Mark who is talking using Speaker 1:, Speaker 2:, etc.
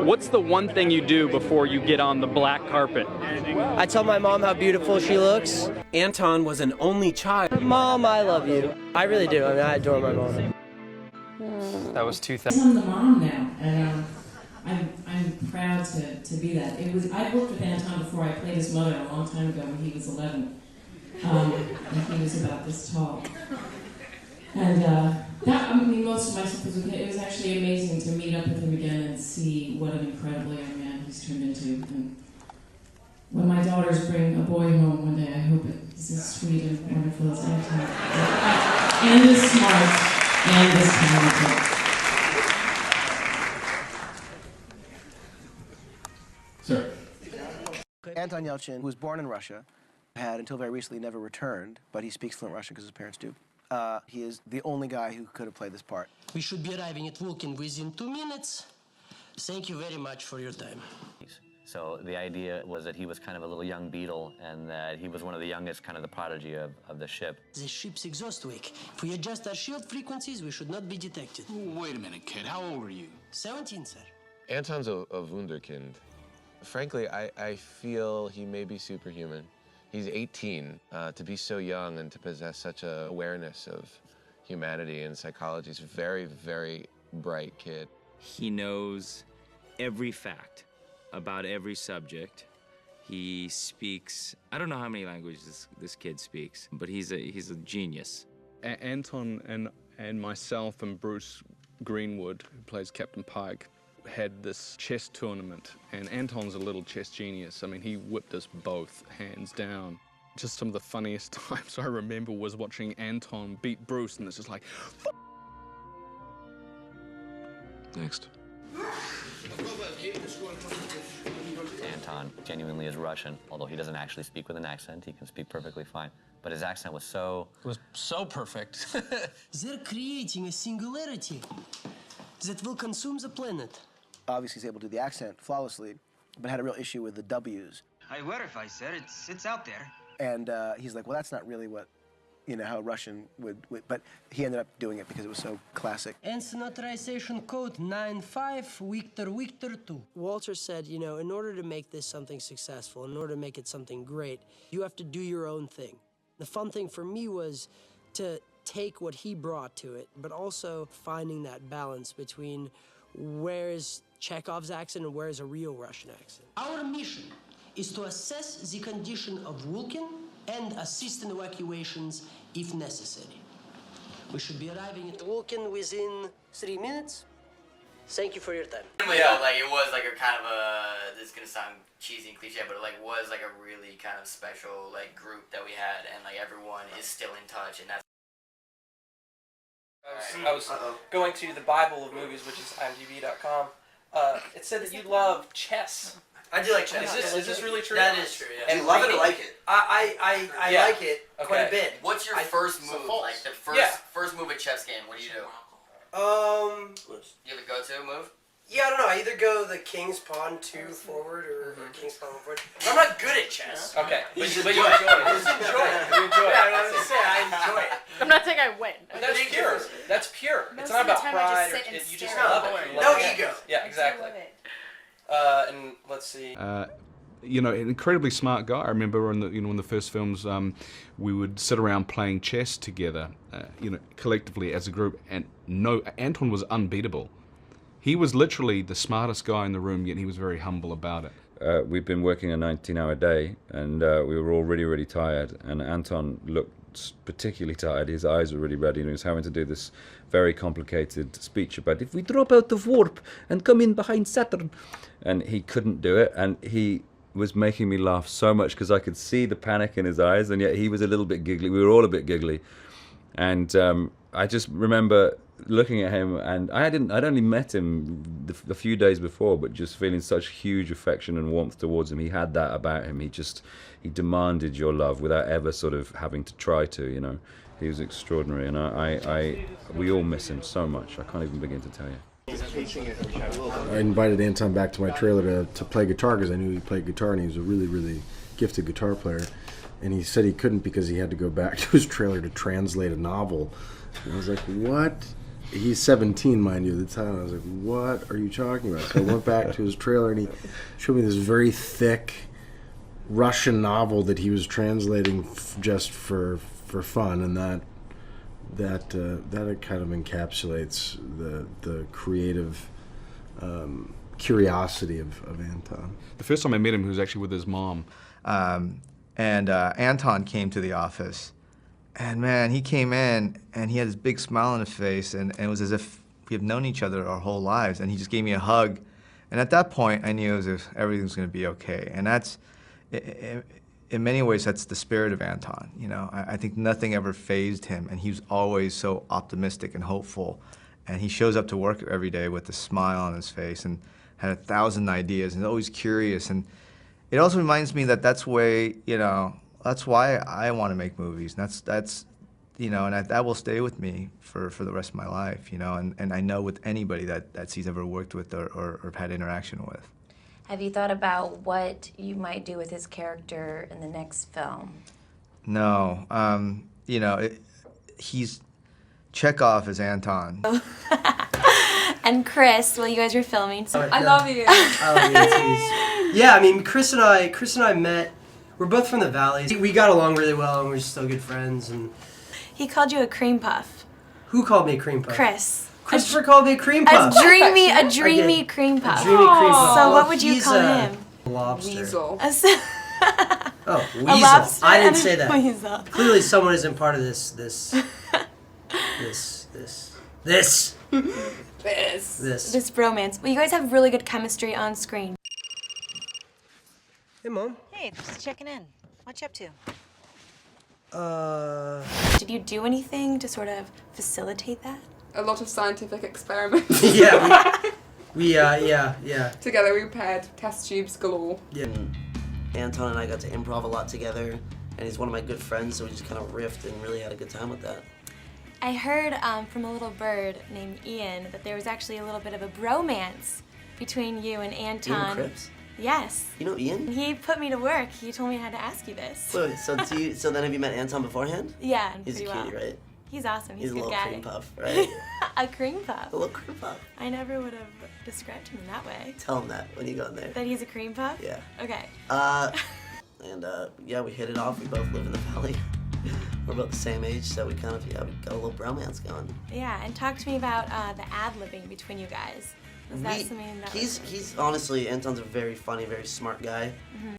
Speaker 1: What's the one thing you do before you get on the black carpet?
Speaker 2: I tell my mom how beautiful she looks.
Speaker 3: Anton was an only child.
Speaker 2: Mom, I love you. I really do. I mean, I adore my mom.
Speaker 1: That was 2000.
Speaker 4: I'm the mom now, and I'm proud to be that. I worked with Anton before. I played his mother a long time ago when he was 11, and he was about this tall. And most of my stuff was okay. It was actually amazing to meet up with him again and see what an incredible young man he's turned into. And when my daughters bring a boy home one day, I hope it's as sweet and wonderful as Anton. And as smart and as talented.
Speaker 5: Sir.
Speaker 6: Anton Yelchin, who was born in Russia, had until very recently never returned, but he speaks fluent Russian because his parents do. He is the only guy who could have played this part.
Speaker 7: We should be arriving at Vulcan within 2 minutes. Thank you very much for your time.
Speaker 8: So the idea was that he was kind of a little young Beatle and that he was one of the youngest, kind of the prodigy of the ship.
Speaker 7: The ship's exhaust wake. If we adjust our shield frequencies, we should not be detected.
Speaker 5: Wait a minute, kid. How old are you?
Speaker 7: 17, sir.
Speaker 9: Anton's a wunderkind. Frankly, I feel he may be superhuman. He's 18. To be so young and to possess such an awareness of humanity and psychology is a very, very bright kid.
Speaker 10: He knows every fact about every subject. He speaks, I don't know how many languages this kid speaks, but he's a genius.
Speaker 11: Anton and myself and Bruce Greenwood, who plays Captain Pike, had this chess tournament, and Anton's a little chess genius. I mean, he whipped us both, hands down. Just some of the funniest times I remember was watching Anton beat Bruce, and it's just like, F
Speaker 9: Next.
Speaker 8: Anton genuinely is Russian, although he doesn't actually speak with an accent. He can speak perfectly fine. But his accent was so
Speaker 3: perfect.
Speaker 7: They're creating a singularity that will consume the planet.
Speaker 6: Obviously, he's able to do the accent flawlessly, but had a real issue with the W's.
Speaker 12: I verify, sir. It's out there.
Speaker 6: And he's like, well, that's not really what, how Russian would, but he ended up doing it because it was so classic.
Speaker 7: Ensign authorization code 95 Victor 2. Walter said, in order to make this something successful, in order to make it something great, you have to do your own thing. The fun thing for me was to take what he brought to it, but also finding that balance between where is Chekhov's accent and where is a real Russian accent. Our mission is to assess the condition of Vulcan and assist in evacuations if necessary. We should be arriving at Vulcan within 3 minutes. Thank you for your time.
Speaker 13: Yeah, it was a kind of a, this is gonna sound cheesy and cliche, but it was a really kind of special group that we had, and everyone is still in touch, and that's.
Speaker 14: I was going to the Bible of movies, which is imdb.com. It said that you love chess.
Speaker 13: I do like chess.
Speaker 14: Is this really true?
Speaker 13: That is true, yeah.
Speaker 2: Do you love it or like it?
Speaker 13: I
Speaker 2: like it quite a bit.
Speaker 13: What's your first move? The first move at chess game, what do you do? You have a go-to move?
Speaker 2: Yeah, I don't know. I either go the king's pawn 2 forward or king's pawn 1 forward. I'm not good at chess.
Speaker 14: Okay, but you enjoy it. You enjoy it.
Speaker 2: Yeah, I was just saying, I enjoy it.
Speaker 15: I'm not saying I win.
Speaker 14: That's pure. That's pure. It's not about pride or you just love it.
Speaker 2: No ego.
Speaker 14: Yeah, exactly. And let's see.
Speaker 11: an incredibly smart guy. I remember in the first films, we would sit around playing chess together, collectively as a group, and Anton was unbeatable. He was literally the smartest guy in the room, yet he was very humble about it.
Speaker 16: We'd been working a 19-hour day, and we were all really, really tired, and Anton looked particularly tired. His eyes were really red. He was having to do this very complicated speech about if we drop out of warp and come in behind Saturn, and he couldn't do it, and he was making me laugh so much because I could see the panic in his eyes, and yet he was a little bit giggly. We were all a bit giggly, and I just remember looking at him, and I'd only met him a few days before, but just feeling such huge affection and warmth towards him. He had that about him. He demanded your love without ever sort of having to try to. He was extraordinary, and we all miss him so much. I can't even begin to tell you.
Speaker 5: I invited Anton back to my trailer to play guitar because I knew he played guitar, and he was a really, really gifted guitar player. And he said he couldn't because he had to go back to his trailer to translate a novel. And I was like, what? he's 17, mind you, at the time. I was like, what are you talking about? So I went back to his trailer, and he showed me this very thick Russian novel that he was translating just for fun, and that kind of encapsulates the creative curiosity of Anton.
Speaker 11: The first time I met him, he was actually with his mom.
Speaker 15: Anton came to the office, and man, he came in and he had this big smile on his face, and it was as if we had known each other our whole lives, and he just gave me a hug. And at that point, I knew as if everything's going to be okay. And that's, in many ways, that's the spirit of Anton. You know, I think nothing ever fazed him, and he was always so optimistic and hopeful. And he shows up to work every day with a smile on his face and had 1,000 ideas and always curious. And it also reminds me that that's why I want to make movies. And that's you know, and that will stay with me for the rest of my life, you know. And I know with anybody that he's ever worked with or had interaction with.
Speaker 17: Have you thought about what you might do with his character in the next film?
Speaker 15: No, you know, he's Chekhov as Anton.
Speaker 18: And Chris, while you guys were filming, so
Speaker 2: I love you. I love you. Yeah, I mean, Chris and I met. We're both from the Valley. We got along really well, and we're still good friends. And
Speaker 18: he called you a cream puff.
Speaker 2: Who called me a cream puff?
Speaker 18: Chris.
Speaker 2: Christopher called me a cream puff.
Speaker 18: A dreamy cream puff.
Speaker 2: A dreamy cream puff.
Speaker 18: So what would you call him?
Speaker 2: A lobster.
Speaker 19: Weasel.
Speaker 2: Oh, weasel.
Speaker 18: A lobster
Speaker 2: I didn't
Speaker 18: and
Speaker 2: say
Speaker 18: a
Speaker 2: that.
Speaker 18: weasel.
Speaker 2: Clearly, someone isn't part of this
Speaker 18: bromance. Well, you guys have really good chemistry on screen.
Speaker 2: Hey, Mom.
Speaker 20: Hey, just checking in. What you up to?
Speaker 18: Did you do anything to sort of facilitate that?
Speaker 19: A lot of scientific experiments.
Speaker 2: Yeah,
Speaker 19: Together we prepared test tubes galore.
Speaker 21: Yeah. Anton and I got to improv a lot together, and he's one of my good friends, so we just kind of riffed and really had a good time with that.
Speaker 18: I heard from a little bird named Ian that there was actually a little bit of a bromance between you and Anton.
Speaker 21: Ian Cripps?
Speaker 18: Yes.
Speaker 21: You know Ian?
Speaker 18: He put me to work. He told me I had to ask you this.
Speaker 21: So then have you met Anton beforehand?
Speaker 18: Yeah,
Speaker 21: He's
Speaker 18: pretty
Speaker 21: a cutie,
Speaker 18: well.
Speaker 21: right?
Speaker 18: He's awesome. He's a good
Speaker 21: little
Speaker 18: guy.
Speaker 21: cream puff, right?
Speaker 18: A cream puff.
Speaker 21: A little cream puff.
Speaker 18: I never would have described him in that way.
Speaker 21: Tell him that when you go in there.
Speaker 18: That he's a cream puff?
Speaker 21: Yeah.
Speaker 18: Okay.
Speaker 21: Yeah, we hit it off. We both live in the Valley. We're about the same age, so we kind of, we got a little bromance going.
Speaker 18: Yeah, and talk to me about the ad-libbing between you guys. Is that something that
Speaker 21: He's honestly, Anton's a very funny, very smart guy.